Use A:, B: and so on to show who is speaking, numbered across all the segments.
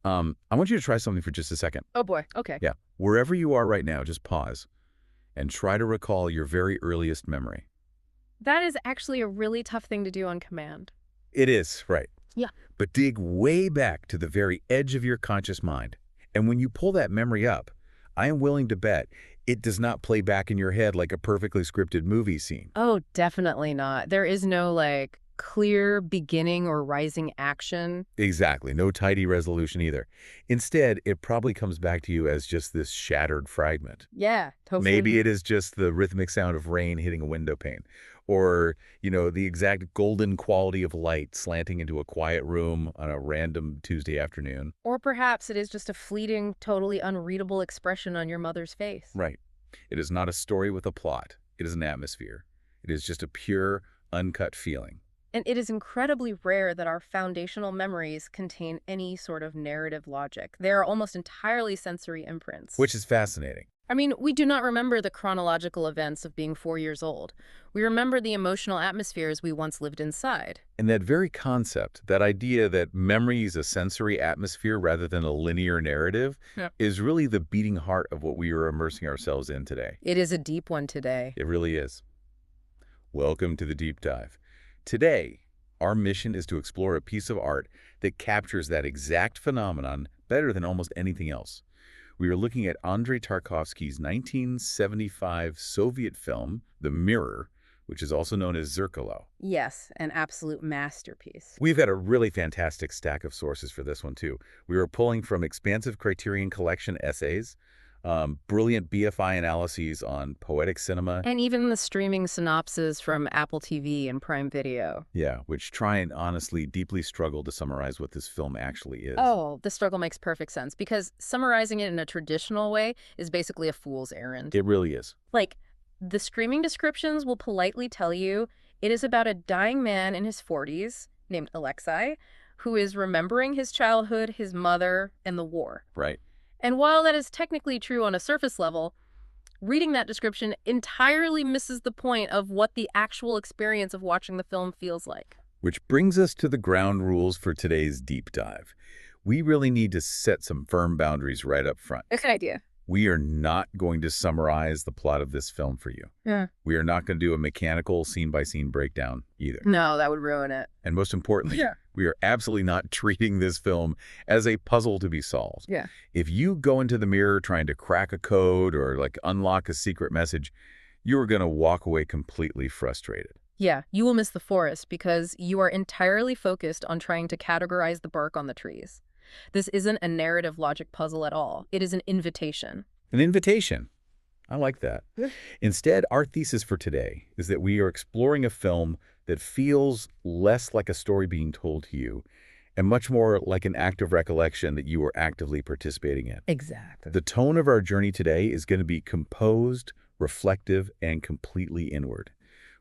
A: I want you to try something for just a second.
B: Oh boy, okay.
A: Yeah. Wherever you are right now, just pause and try to recall your very earliest memory.
B: That is actually a really tough thing to do on command.
A: It is, right.
B: Yeah.
A: But dig way back to the very edge of your conscious mind. And when you pull that memory up, I am willing to bet it does not play back in your head like a perfectly scripted movie scene.
B: Oh, definitely not. There is no, like, clear beginning or rising action.
A: Exactly. No tidy resolution either. Instead, it probably comes back to you as just this shattered fragment.
B: Yeah, totally.
A: Maybe it is just the rhythmic sound of rain hitting a window pane. Or, the exact golden quality of light slanting into a quiet room on a random Tuesday afternoon.
B: Or perhaps it is just a fleeting, totally unreadable expression on your mother's face.
A: Right. It is not a story with a plot. It is an atmosphere. It is just a pure, uncut feeling.
B: And it is incredibly rare that our foundational memories contain any sort of narrative logic. They are almost entirely sensory imprints.
A: Which is fascinating.
B: I mean, we do not remember the chronological events of being 4 years old. We remember the emotional atmospheres we once lived inside.
A: And that very concept, that idea that memory is a sensory atmosphere rather than a linear narrative, is really the beating heart of what we are immersing ourselves in today.
B: It is a deep one today.
A: It really is. Welcome to the Deep Dive. Today, our mission is to explore a piece of art that captures that exact phenomenon better than almost anything else. We are looking at Andrei Tarkovsky's 1975 Soviet film, The Mirror, which is also known as Zerkalo.
B: Yes, an absolute masterpiece.
A: We've got a really fantastic stack of sources for this one, too. We were pulling from expansive Criterion Collection essays, brilliant BFI analyses on poetic cinema.
B: And even the streaming synopses from Apple TV and Prime Video.
A: Yeah, which try and honestly deeply struggle to summarize what this film actually is.
B: Oh, the struggle makes perfect sense, because summarizing it in a traditional way is basically a fool's errand.
A: It really is.
B: Like, the streaming descriptions will politely tell you it is about a dying man in his 40s named Alexei, who is remembering his childhood, his mother, and the war.
A: Right.
B: And while that is technically true on a surface level, reading that description entirely misses the point of what the actual experience of watching the film feels like.
A: Which brings us to the ground rules for today's deep dive. We really need to set some firm boundaries right up front.
B: Good idea.
A: We are not going to summarize the plot of this film for you.
B: Yeah.
A: We are not going to do a mechanical scene-by-scene breakdown either.
B: No, that would ruin it.
A: And most importantly, we are absolutely not treating this film as a puzzle to be solved.
B: Yeah.
A: If you go into the mirror trying to crack a code or unlock a secret message, you are going to walk away completely frustrated.
B: Yeah, you will miss the forest because you are entirely focused on trying to categorize the bark on the trees. This isn't a narrative logic puzzle at all. It is an invitation.
A: An invitation. I like that.
B: Yeah.
A: Instead, our thesis for today is that we are exploring a film that feels less like a story being told to you and much more like an act of recollection that you are actively participating in.
B: Exactly.
A: The tone of our journey today is going to be composed, reflective, and completely inward.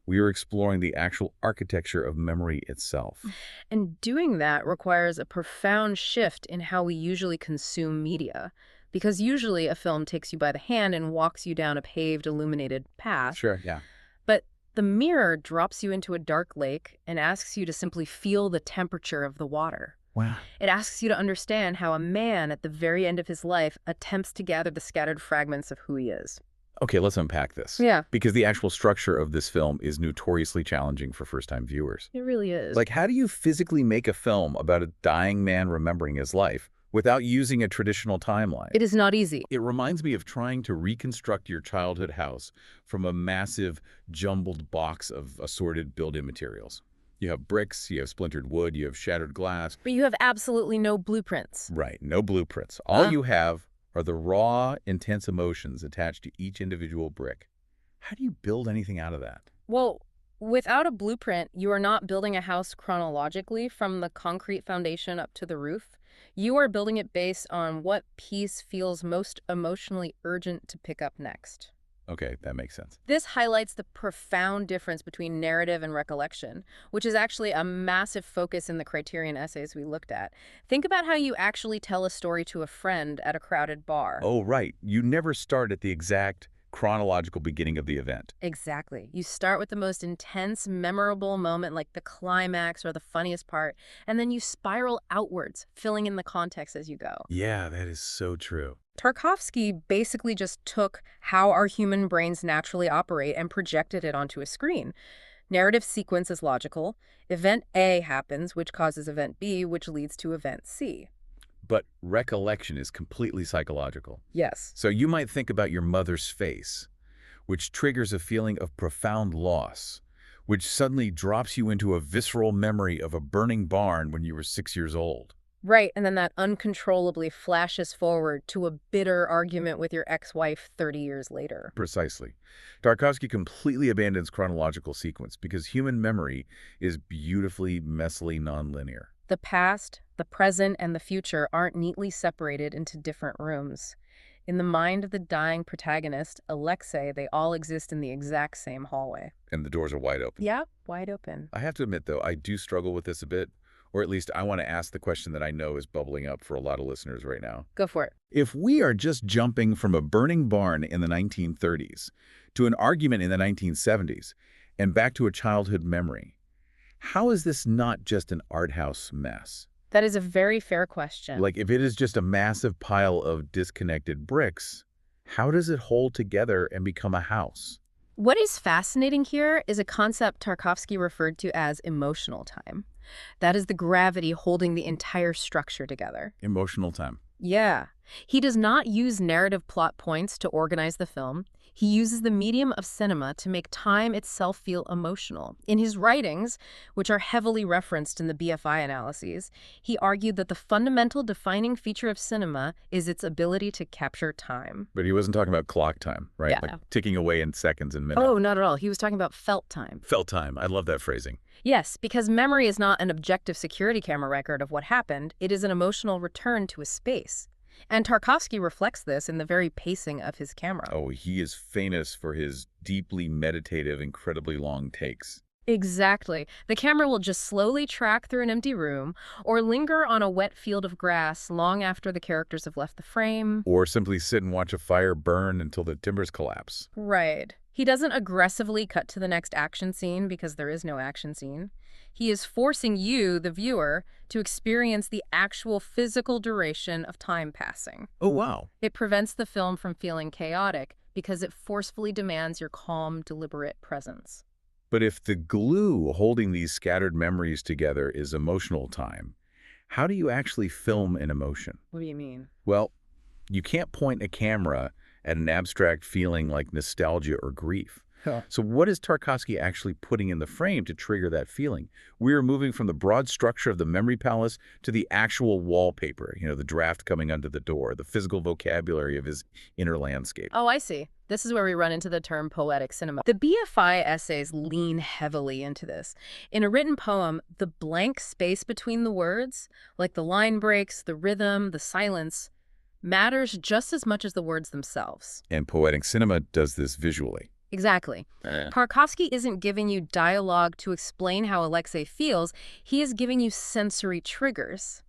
A: We are exploring the actual architecture of memory itself.
B: And doing that requires a profound shift in how we usually consume media. Because usually a film takes you by the hand and walks you down a paved, illuminated path.
A: Sure, yeah.
B: But The Mirror drops you into a dark lake and asks you to simply feel the temperature of the water.
A: Wow.
B: It asks you to understand how a man at the very end of his life attempts to gather the scattered fragments of who he is.
A: Okay, let's unpack this.
B: Yeah.
A: Because the actual structure of this film is notoriously challenging for first-time viewers.
B: It really is.
A: How do you physically make a film about a dying man remembering his life without using a traditional timeline?
B: It is not easy.
A: It reminds me of trying to reconstruct your childhood house from a massive, jumbled box of assorted build-in materials. You have bricks, you have splintered wood, you have shattered glass.
B: But you have absolutely no blueprints.
A: Right, no blueprints. All you have are the raw, intense emotions attached to each individual brick. How do you build anything out of that?
B: Well, without a blueprint, you are not building a house chronologically from the concrete foundation up to the roof. You are building it based on what piece feels most emotionally urgent to pick up next.
A: Okay, that makes sense.
B: This highlights the profound difference between narrative and recollection, which is actually a massive focus in the Criterion essays we looked at. Think about how you actually tell a story to a friend at a crowded bar.
A: Oh, right. You never start at the exact chronological beginning of the event.
B: Exactly. You start with the most intense, memorable moment, like the climax or the funniest part, and then you spiral outwards, filling in the context as you go.
A: Yeah, that is so true.
B: Tarkovsky basically just took how our human brains naturally operate and projected it onto a screen. Narrative sequence is logical. Event A happens, which causes event B, which leads to event C.
A: But recollection is completely psychological.
B: Yes.
A: So you might think about your mother's face, which triggers a feeling of profound loss, which suddenly drops you into a visceral memory of a burning barn when you were 6 years old.
B: Right, and then that uncontrollably flashes forward to a bitter argument with your ex-wife 30 years later.
A: Precisely. Tarkovsky completely abandons chronological sequence because human memory is beautifully, messily nonlinear.
B: The past, the present, and the future aren't neatly separated into different rooms. In the mind of the dying protagonist, Alexei, they all exist in the exact same hallway.
A: And the doors are wide open.
B: Yeah, wide open.
A: I have to admit, though, I do struggle with this a bit, or at least I want to ask the question that I know is bubbling up for a lot of listeners right now.
B: Go for it.
A: If we are just jumping from a burning barn in the 1930s to an argument in the 1970s and back to a childhood memory, how is this not just an art house mess?
B: That is a very fair question.
A: Like, if it is just a massive pile of disconnected bricks, how does it hold together and become a house?
B: What is fascinating here is a concept Tarkovsky referred to as emotional time. That is the gravity holding the entire structure together.
A: Emotional time.
B: Yeah. He does not use narrative plot points to organize the film. He uses the medium of cinema to make time itself feel emotional. In his writings, which are heavily referenced in the BFI analyses, he argued that the fundamental defining feature of cinema is its ability to capture time.
A: But he wasn't talking about clock time, right?
B: Yeah.
A: Like ticking away in seconds and minutes.
B: Oh, not at all. He was talking about felt time.
A: Felt time. I love that phrasing.
B: Yes, because memory is not an objective security camera record of what happened. It is an emotional return to a space. And Tarkovsky reflects this in the very pacing of his camera.
A: Oh, he is famous for his deeply meditative, incredibly long takes.
B: Exactly. The camera will just slowly track through an empty room or linger on a wet field of grass long after the characters have left the frame.
A: Or simply sit and watch a fire burn until the timbers collapse.
B: Right. He doesn't aggressively cut to the next action scene because there is no action scene. He is forcing you, the viewer, to experience the actual physical duration of time passing.
A: Oh, wow.
B: It prevents the film from feeling chaotic because it forcefully demands your calm, deliberate presence.
A: But if the glue holding these scattered memories together is emotional time, how do you actually film an emotion?
B: What do you mean?
A: Well, you can't point a camera at an abstract feeling like nostalgia or grief. So what is Tarkovsky actually putting in the frame to trigger that feeling? We are moving from the broad structure of the memory palace to the actual wallpaper, the draft coming under the door, the physical vocabulary of his inner landscape.
B: Oh, I see. This is where we run into the term poetic cinema. The BFI essays lean heavily into this. In a written poem, the blank space between the words, like the line breaks, the rhythm, the silence, matters just as much as the words themselves.
A: And poetic cinema does this visually.
B: Exactly. Tarkovsky isn't giving you dialogue to explain how Alexei feels. He is giving you sensory triggers.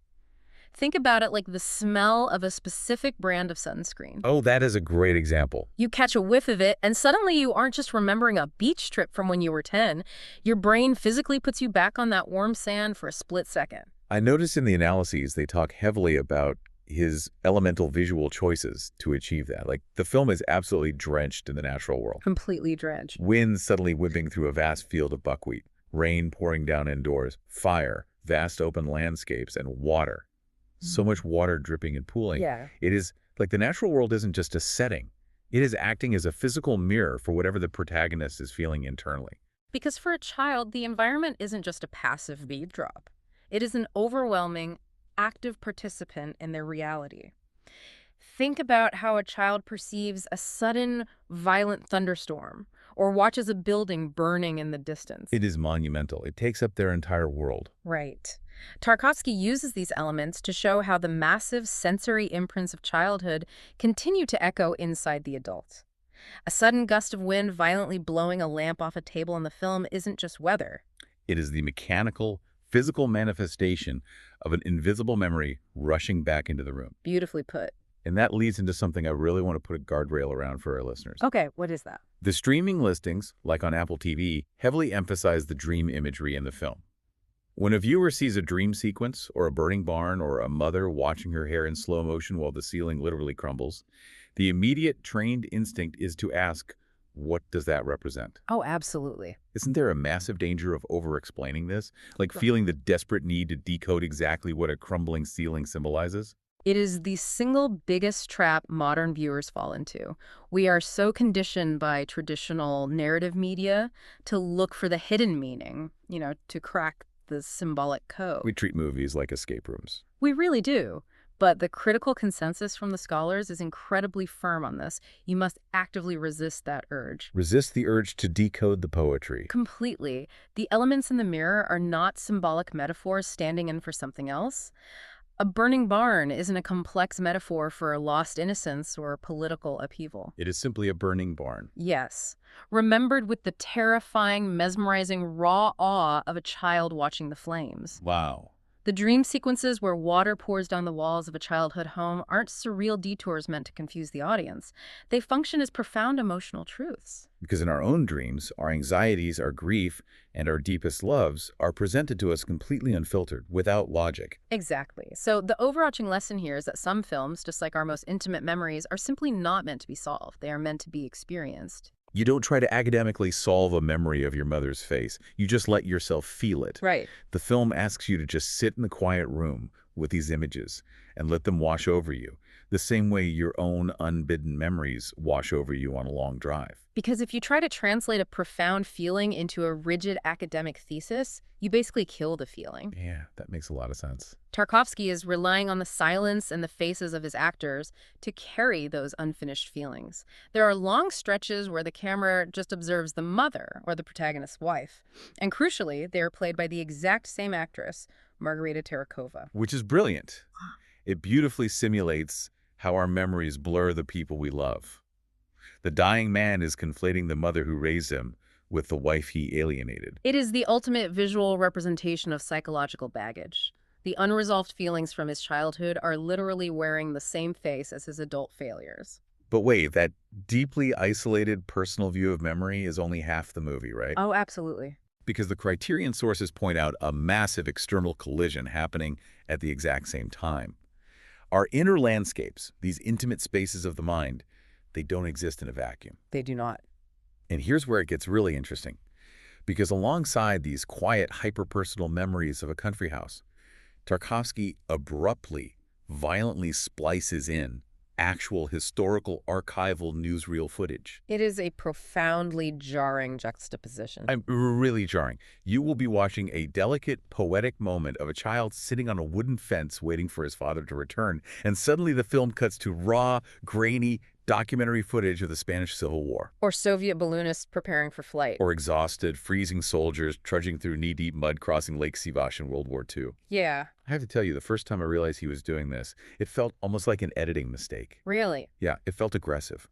B: Think about it like the smell of a specific brand of sunscreen.
A: Oh, that is a great example.
B: You catch a whiff of it, and suddenly you aren't just remembering a beach trip from when you were 10. Your brain physically puts you back on that warm sand for a split second.
A: I noticed in the analyses they talk heavily about his elemental visual choices to achieve that. Like, the film is absolutely drenched in the natural world.
B: Completely drenched.
A: Wind suddenly whipping through a vast field of buckwheat, rain pouring down indoors, fire, vast open landscapes, and water. So much water dripping and pooling.
B: Yeah.
A: It is like the natural world isn't just a setting. It is acting as a physical mirror for whatever the protagonist is feeling internally.
B: Because for a child, the environment isn't just a passive bead drop. It is an overwhelming, active participant in their reality. Think about how a child perceives a sudden, violent thunderstorm or watches a building burning in the distance.
A: It is monumental. It takes up their entire world.
B: Right. Tarkovsky uses these elements to show how the massive sensory imprints of childhood continue to echo inside the adult. A sudden gust of wind violently blowing a lamp off a table in the film isn't just weather.
A: It is the mechanical, physical manifestation of an invisible memory rushing back into the room.
B: Beautifully put.
A: And that leads into something I really want to put a guardrail around for our listeners.
B: Okay, what is that?
A: The streaming listings, like on Apple TV, heavily emphasize the dream imagery in the film. When a viewer sees a dream sequence, or a burning barn, or a mother watching her hair in slow motion while the ceiling literally crumbles, the immediate trained instinct is to ask, what does that represent?
B: Oh, absolutely.
A: Isn't there a massive danger of over-explaining this? Like feeling the desperate need to decode exactly what a crumbling ceiling symbolizes?
B: It is the single biggest trap modern viewers fall into. We are so conditioned by traditional narrative media to look for the hidden meaning, to crack the symbolic code.
A: We treat movies like escape rooms.
B: We really do. But the critical consensus from the scholars is incredibly firm on this. You must actively resist that urge.
A: Resist the urge to decode the poetry.
B: Completely. The elements in the mirror are not symbolic metaphors standing in for something else. A burning barn isn't a complex metaphor for lost innocence or political upheaval.
A: It is simply a burning barn.
B: Yes. Remembered with the terrifying, mesmerizing, raw awe of a child watching the flames.
A: Wow.
B: The dream sequences where water pours down the walls of a childhood home aren't surreal detours meant to confuse the audience. They function as profound emotional truths.
A: Because in our own dreams, our anxieties, our grief, and our deepest loves are presented to us completely unfiltered, without logic.
B: Exactly. So the overarching lesson here is that some films, just like our most intimate memories, are simply not meant to be solved. They are meant to be experienced.
A: You don't try to academically solve a memory of your mother's face. You just let yourself feel it.
B: Right.
A: The film asks you to just sit in the quiet room with these images and let them wash over you, the same way your own unbidden memories wash over you on a long drive.
B: Because if you try to translate a profound feeling into a rigid academic thesis, you basically kill the feeling.
A: Yeah, that makes a lot of sense.
B: Tarkovsky is relying on the silence and the faces of his actors to carry those unfinished feelings. There are long stretches where the camera just observes the mother or the protagonist's wife. And crucially, they are played by the exact same actress, Margarita Tarakova.
A: Which is brilliant. It beautifully simulates how our memories blur the people we love. The dying man is conflating the mother who raised him with the wife he alienated.
B: It is the ultimate visual representation of psychological baggage. The unresolved feelings from his childhood are literally wearing the same face as his adult failures.
A: But wait, that deeply isolated personal view of memory is only half the movie, right?
B: Oh, absolutely.
A: Because the Criterion sources point out a massive external collision happening at the exact same time. Our inner landscapes, these intimate spaces of the mind, they don't exist in a vacuum.
B: They do not.
A: And here's where it gets really interesting. Because alongside these quiet, hyper-personal memories of a country house, Tarkovsky abruptly, violently splices in actual historical archival newsreel footage.
B: It is a profoundly jarring juxtaposition.
A: I'm really jarring. You will be watching a delicate, poetic moment of a child sitting on a wooden fence waiting for his father to return, and suddenly the film cuts to raw, grainy, documentary footage of the Spanish Civil War.
B: Or Soviet balloonists preparing for flight.
A: Or exhausted, freezing soldiers trudging through knee-deep mud crossing Lake Sivash in World War II.
B: Yeah.
A: I have to tell you, the first time I realized he was doing this, it felt almost like an editing mistake.
B: Really?
A: Yeah, it felt aggressive.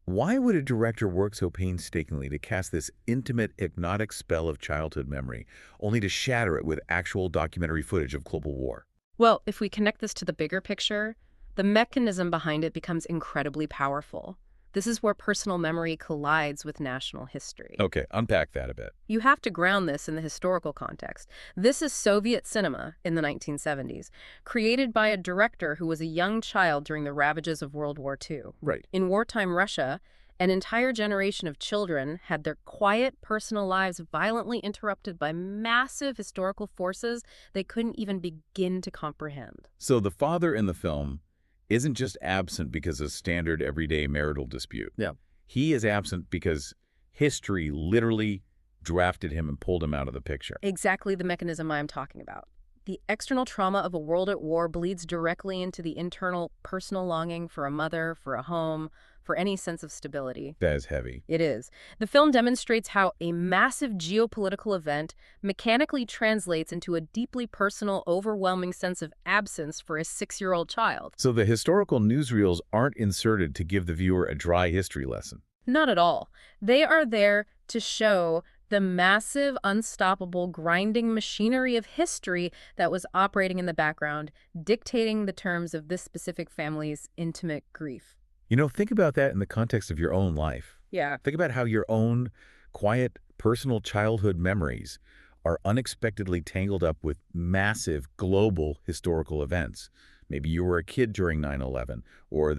A: Why would a director work so painstakingly to cast this intimate, hypnotic spell of childhood memory, only to shatter it with actual documentary footage of global war?
B: Well, if we connect this to the bigger picture, the mechanism behind it becomes incredibly powerful. This is where personal memory collides with national history.
A: Okay, unpack that a bit.
B: You have to ground this in the historical context. This is Soviet cinema in the 1970s, created by a director who was a young child during the ravages of World War II.
A: Right.
B: In wartime Russia, an entire generation of children had their quiet, personal lives violently interrupted by massive historical forces they couldn't even begin to comprehend.
A: So the father in the film isn't just absent because of standard everyday marital dispute.
B: Yeah.
A: He is absent because history literally drafted him and pulled him out of the picture.
B: Exactly the mechanism I'm talking about. The external trauma of a world at war bleeds directly into the internal personal longing for a mother, for a home, for any sense of stability.
A: That is heavy.
B: It is. The film demonstrates how a massive geopolitical event mechanically translates into a deeply personal, overwhelming sense of absence for a 6-year-old child.
A: So the historical newsreels aren't inserted to give the viewer a dry history lesson.
B: Not at all. They are there to show The massive, unstoppable, grinding machinery of history that was operating in the background, dictating the terms of this specific family's intimate grief.
A: Think about that in the context of your own life.
B: Yeah.
A: Think about how your own quiet, personal childhood memories are unexpectedly tangled up with massive global historical events. Maybe you were a kid during 9/11, or